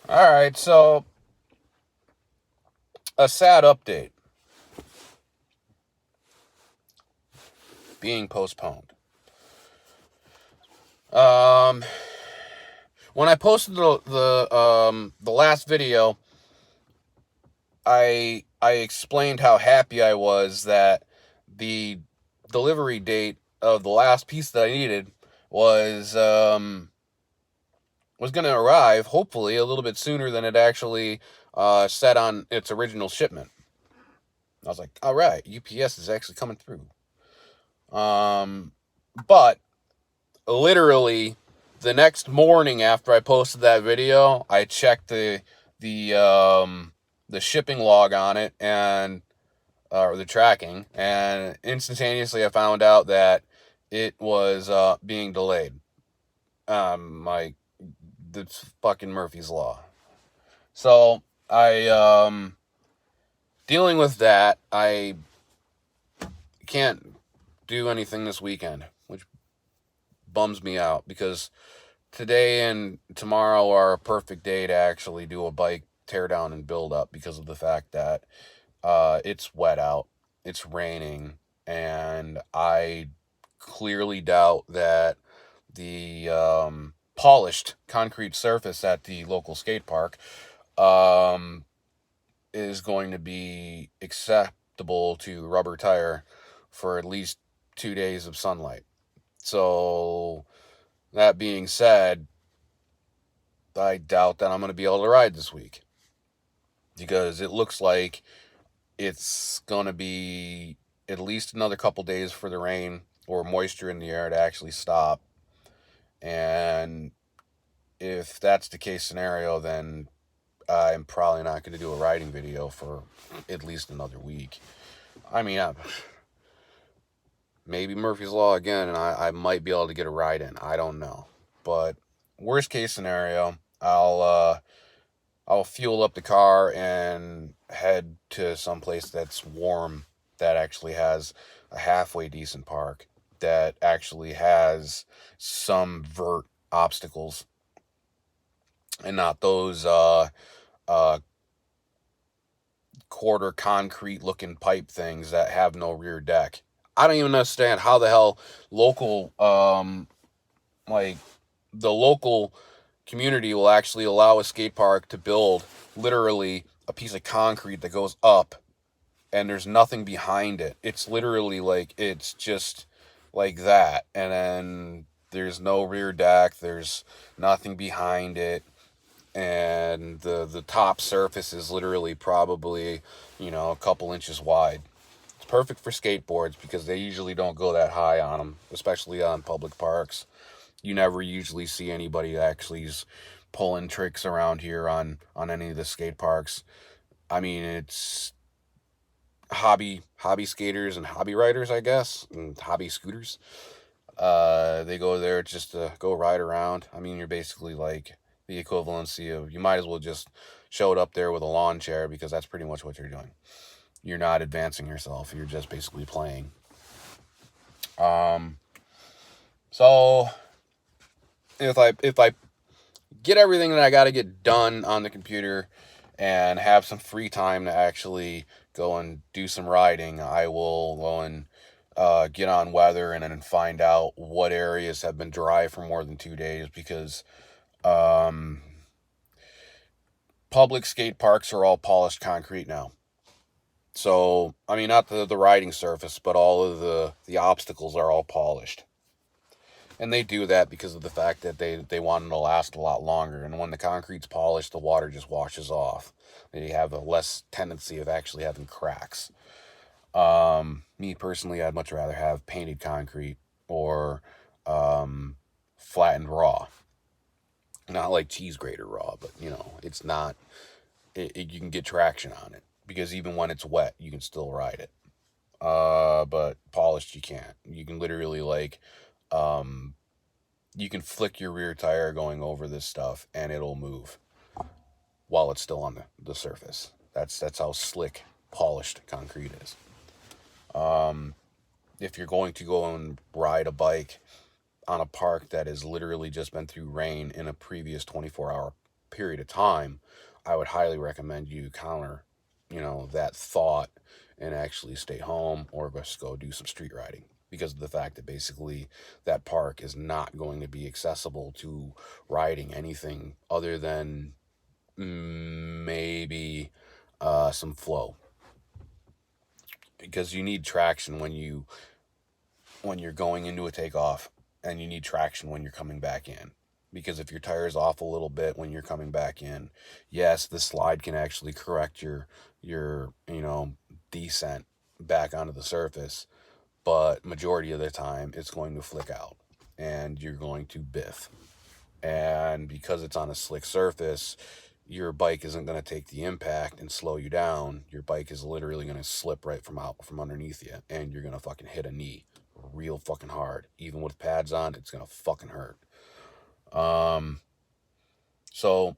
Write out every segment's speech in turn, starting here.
All right, so a sad update being postponed. Um, when I posted the last video, I explained how happy I was that the delivery date of the last piece that I needed was was going to arrive, hopefully a little bit sooner than it actually said on its original shipment. I was like, all right, UPS is actually coming through. But literally the next morning after I posted that video, I checked the shipping log on it and or the tracking, and instantaneously I found out that it was being delayed. Like it's fucking Murphy's Law. So I dealing with that. I can't do anything this weekend, which bums me out because today and tomorrow are a perfect day to actually do a bike tear down and build up because of the fact that it's wet out, it's raining, and I clearly doubt that the polished concrete surface at the local skate park um, is going to be acceptable to rubber tire for at least 2 days of sunlight. So, that being said, I doubt that I'm going to be able to ride this week because it looks like it's going to be at least another couple days for the rain or moisture in the air to actually stop. And if that's the case scenario, then I'm probably not going to do a riding video for at least another week. I mean, maybe Murphy's Law again, and I might be able to get a ride in. I don't know. But worst case scenario, I'll fuel up the car and head to some place that's warm, that actually has a halfway decent park, that actually has some vert obstacles and not those uh, quarter concrete looking pipe things that have no rear deck. I don't even understand how the hell local like the local community will actually allow a skate park to build literally a piece of concrete that goes up and there's nothing behind it. It's literally like it's just like that, and then there's no rear deck, there's nothing behind it, and the top surface is literally probably, a couple inches wide. It's perfect for skateboards because they usually don't go that high on them, especially on public parks. You never usually see anybody that actually is pulling tricks around here on any of the skate parks. I mean, it's hobby skaters and hobby riders, I guess, and hobby scooters. They go there just to go ride around. I mean, you're basically like the equivalency of, you might as well just show it up there with a lawn chair because that's pretty much what you're doing. You're not advancing yourself. You're just basically playing. Um, so if I get everything that I got to get done on the computer and have some free time to actually go and do some riding, I will go and get on weather and then find out what areas have been dry for more than 2 days because um, public skate parks are all polished concrete now. So, I mean, not the riding surface, but all of the obstacles are all polished. And they do that because of the fact that they want them to last a lot longer. And when the concrete's polished, the water just washes off. They have a less tendency of actually having cracks. Me personally, I'd much rather have painted concrete or flattened raw. Not like cheese grater raw, but it's not. You can get traction on it because even when it's wet, you can still ride it. But polished, you can't. You can literally um, you can flick your rear tire going over this stuff and it'll move while it's still on the surface. That's how slick polished concrete is. If you're going to go and ride a bike on a park that has literally just been through rain in a previous 24-hour period of time, I would highly recommend you counter, that thought and actually stay home or just go do some street riding, because of the fact that basically that park is not going to be accessible to riding anything other than maybe some flow, because you need traction when you're going into a takeoff, and you need traction when you're coming back in. Because if your tire's off a little bit when you're coming back in, yes, the slide can actually correct your descent back onto the surface, but majority of the time it's going to flick out and you're going to biff. And because it's on a slick surface, your bike isn't going to take the impact and slow you down. Your bike is literally going to slip right from underneath you, and you're going to fucking hit a knee real fucking hard. Even with pads on, it's going to fucking hurt. So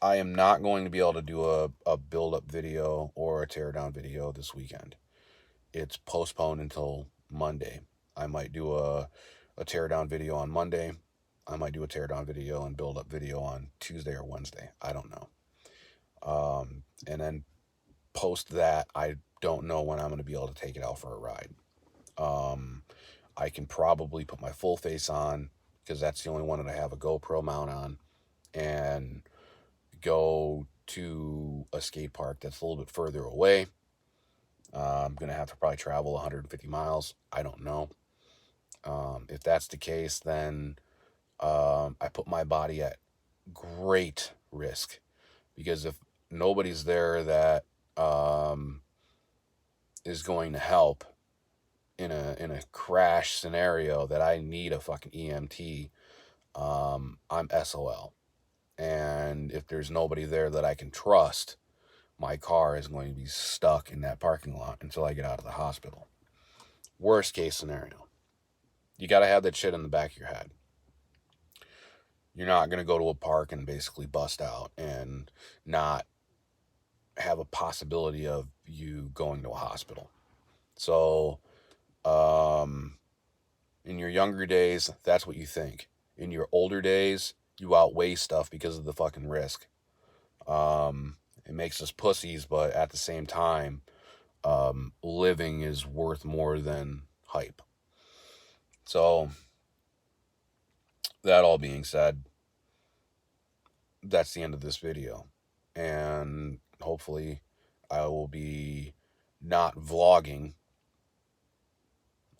I am not going to be able to do a build-up video or a teardown video this weekend. It's postponed until Monday. I might do a teardown video on Monday. I might do a teardown video and build-up video on Tuesday or Wednesday. I don't know. And then post that, I don't know when I'm going to be able to take it out for a ride. I can probably put my full face on, because that's the only one that I have a GoPro mount on, and go to a skate park that's a little bit further away. I'm going to have to probably travel 150 miles. I don't know. If that's the case, then I put my body at great risk, because if nobody's there that is going to help in a crash scenario that I need a fucking EMT, I'm SOL. And if there's nobody there that I can trust, my car is going to be stuck in that parking lot until I get out of the hospital. Worst case scenario. You got to have that shit in the back of your head. You're not going to go to a park and basically bust out and not have a possibility of you going to a hospital. So, in your younger days, that's what you think. In your older days, you outweigh stuff because of the fucking risk. It makes us pussies, but at the same time, living is worth more than hype. So, that all being said, that's the end of this video. And hopefully I will be not vlogging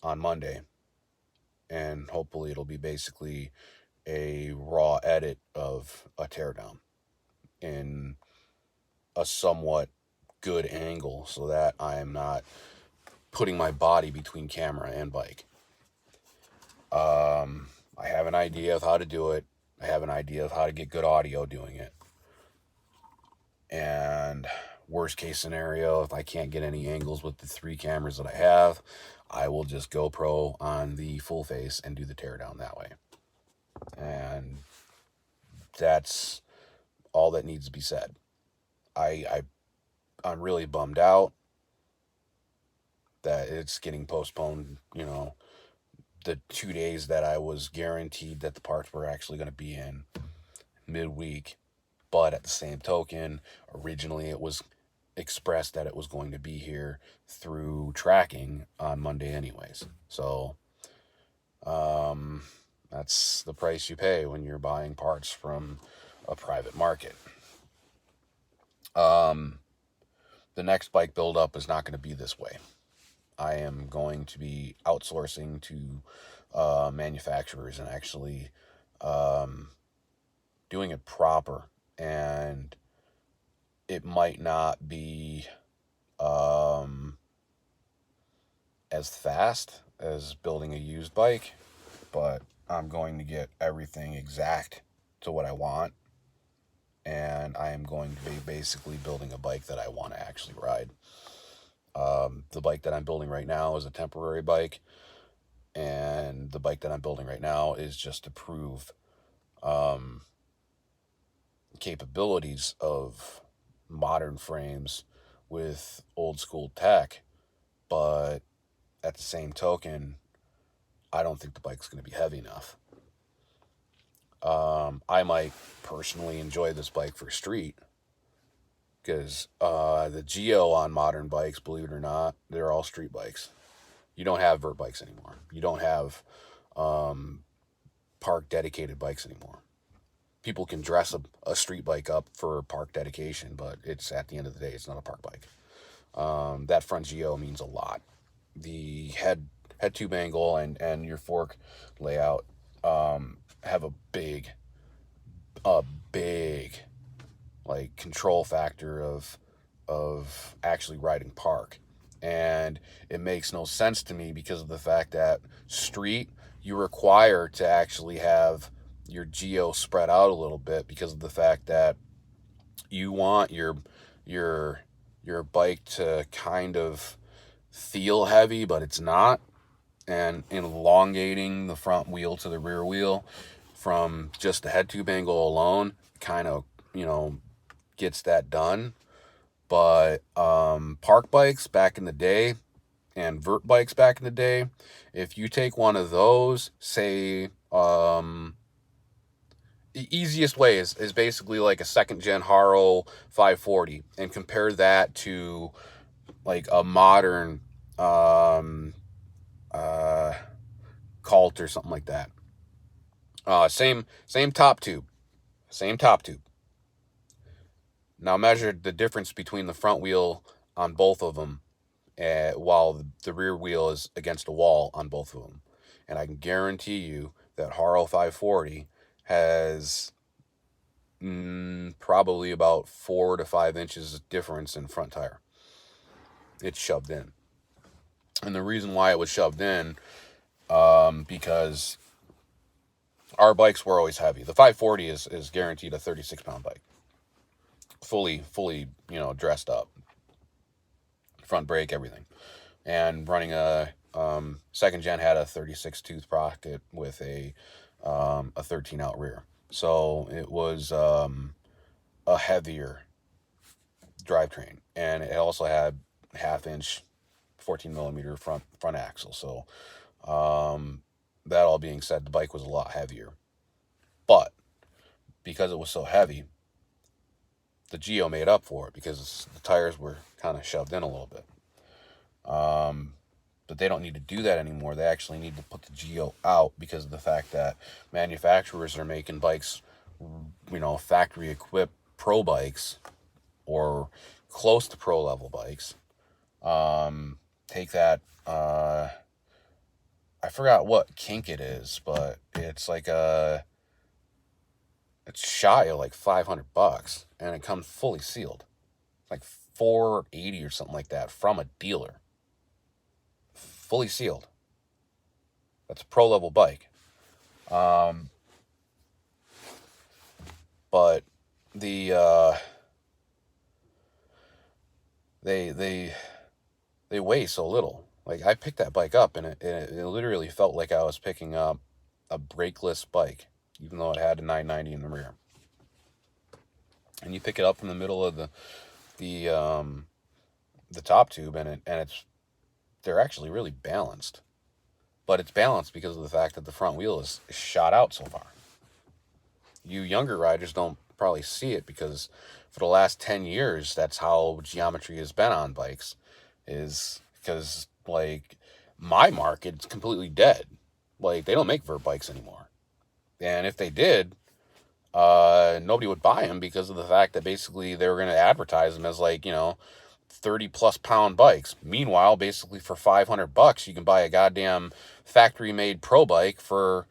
on Monday. And hopefully it'll be basically a raw edit of a teardown in a somewhat good angle, so that I am not putting my body between camera and bike. I have an idea of how to do it. I have an idea of how to get good audio doing it. And worst case scenario, if I can't get any angles with the 3 cameras that I have, I will just GoPro on the full face and do the teardown that way. And that's all that needs to be said. I'm really bummed out that it's getting postponed, the 2 days that I was guaranteed that the parks were actually going to be in midweek. But at the same token, originally it was expressed that it was going to be here through tracking on Monday anyways. So, that's the price you pay when you're buying parts from a private market. The next bike build-up is not going to be this way. I am going to be outsourcing to manufacturers and actually doing it proper. And it might not be as fast as building a used bike, but I'm going to get everything exact to what I want. And I am going to be basically building a bike that I want to actually ride. The bike that I'm building right now is a temporary bike, and the bike that I'm building right now is just to prove capabilities of modern frames with old school tech. But at the same token, I don't think the bike's going to be heavy enough. I might personally enjoy this bike for street, because the Geo on modern bikes, believe it or not, they're all street bikes. You don't have vert bikes anymore. You don't have park dedicated bikes anymore. People can dress a street bike up for park dedication, but it's, at the end of the day, it's not a park bike. That front Geo means a lot. The head tube angle and your fork layout have a big like control factor of actually riding park. And it makes no sense to me because of the fact that street, you require to actually have your Geo spread out a little bit, because of the fact that you want your bike to kind of feel heavy, but it's not. And elongating the front wheel to the rear wheel from just the head tube angle alone kind of, gets that done. But park bikes back in the day and vert bikes back in the day, if you take one of those, say, the easiest way is basically like a second gen Haro 540, and compare that to like a modern Cult or something like that. Same top tube. Now measure the difference between the front wheel on both of them, while the rear wheel is against a wall on both of them. And I can guarantee you that Haro 540 has probably about 4 to 5 inches difference in front tire. It's shoved in. And the reason why it was shoved in, because our bikes were always heavy. The 540 is guaranteed a 36-pound bike. Fully, dressed up. Front brake, everything. And running a second gen had a 36 tooth sprocket with a 13 out rear. So it was a heavier drivetrain, and it also had 1/2 inch 14 millimeter front axle. So that all being said, the bike was a lot heavier, but because it was so heavy, the Geo made up for it, because the tires were kind of shoved in a little bit. But they don't need to do that anymore. They actually need to put the Geo out, because of the fact that manufacturers are making bikes, factory equipped pro bikes, or close to pro level bikes. Take that, I forgot what kink it is, but it's like it's shy of like $500, and it comes fully sealed, like $480 or something like that, from a dealer, fully sealed. That's a pro level bike. But the they weigh so little. Like, I picked that bike up, and it literally felt like I was picking up a brakeless bike, even though it had a 990 in the rear. And you pick it up from the middle of the top tube, and they're actually really balanced. But it's balanced because of the fact that the front wheel is shot out so far. You younger riders don't probably see it, because for the last 10 years, that's how geometry has been on bikes, is because, like, my market's completely dead. Like, they don't make vert bikes anymore. And if they did, nobody would buy them, because of the fact that basically they were going to advertise them as, like, 30 plus pound bikes. Meanwhile, basically for $500, you can buy a goddamn factory made pro bike for,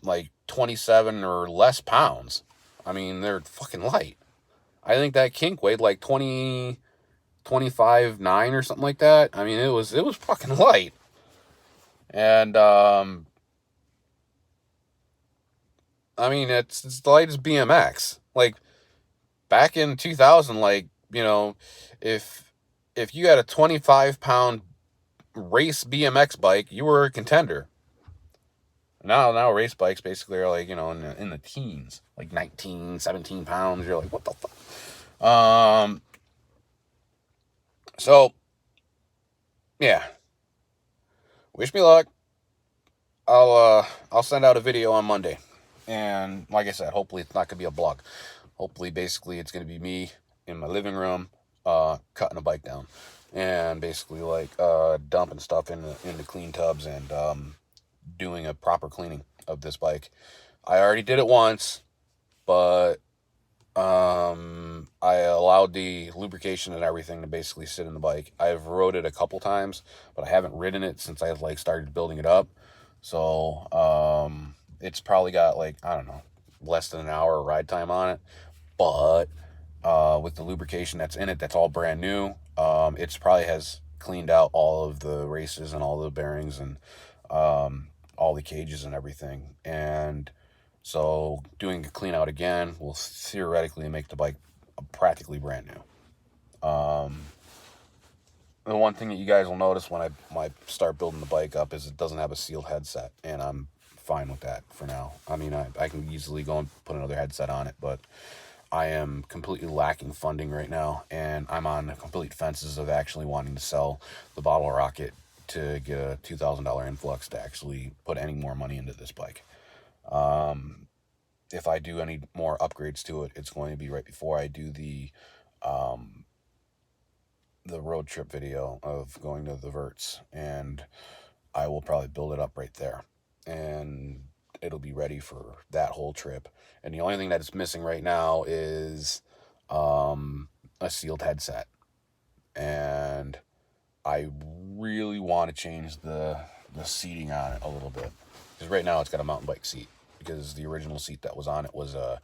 like 27 or less pounds. I mean, they're fucking light. I think that kink weighed like 25.9 or something like that. I mean, it was fucking light. And I mean, it's the light as BMX. Like, back in 2000, like, if you had a 25-pound race BMX bike, you were a contender. Now race bikes basically are like, in the teens, like 19, 17 pounds. You're like, what the fuck? So, yeah. Wish me luck. I'll send out a video on Monday. And like I said, hopefully it's not going to be a blog. Hopefully, basically, it's going to be me in my living room cutting a bike down. And basically, like, dumping stuff into clean tubs and doing a proper cleaning of this bike. I already did it once, but I allowed the lubrication and everything to basically sit in the bike. I've rode it a couple times, but I haven't ridden it since I like started building it up. So it's probably got like, I don't know, less than an hour ride time on it. But with the lubrication that's in it, that's all brand new. It's probably has cleaned out all of the races and all the bearings and all the cages and everything. And so doing a clean out again will theoretically make the bike practically brand new. The one thing that you guys will notice when I start building the bike up is it doesn't have a sealed headset, and I'm fine with that for now. I mean, I can easily go and put another headset on it, but I am completely lacking funding right now, and I'm on the complete fences of actually wanting to sell the bottle rocket to get a $2,000 influx to actually put any more money into this bike. If I do any more upgrades to it, it's going to be right before I do the road trip video of going to the verts, and I will probably build it up right there, and it'll be ready for that whole trip. And the only thing that's missing right now is a sealed headset, and I really want to change the seating on it a little bit, because right now it's got a mountain bike seat, because the original seat that was on it was a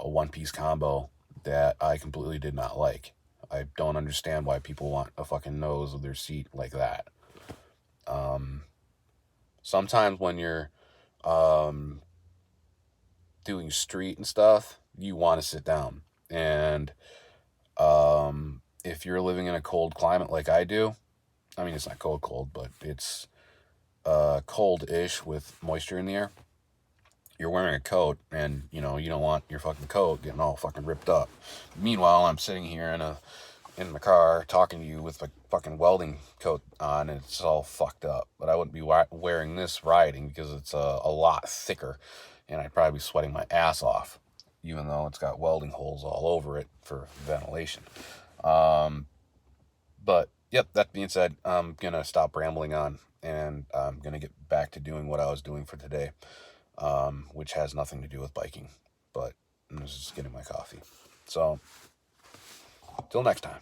one-piece combo that I completely did not like. I don't understand why people want a fucking nose of their seat like that. Sometimes when you're doing street and stuff, you want to sit down. And if you're living in a cold climate like I do, I mean, it's not cold, but it's cold-ish with moisture in the air. You're wearing a coat, and you don't want your fucking coat getting all fucking ripped up. Meanwhile, I'm sitting here in the car talking to you with a fucking welding coat on, and it's all fucked up. But I wouldn't be wearing this riding because it's a lot thicker, and I'd probably be sweating my ass off, even though it's got welding holes all over it for ventilation. But yep, that being said, I'm gonna stop rambling on, and I'm gonna get back to doing what I was doing for today, which has nothing to do with biking, but I'm just getting my coffee. So, till next time.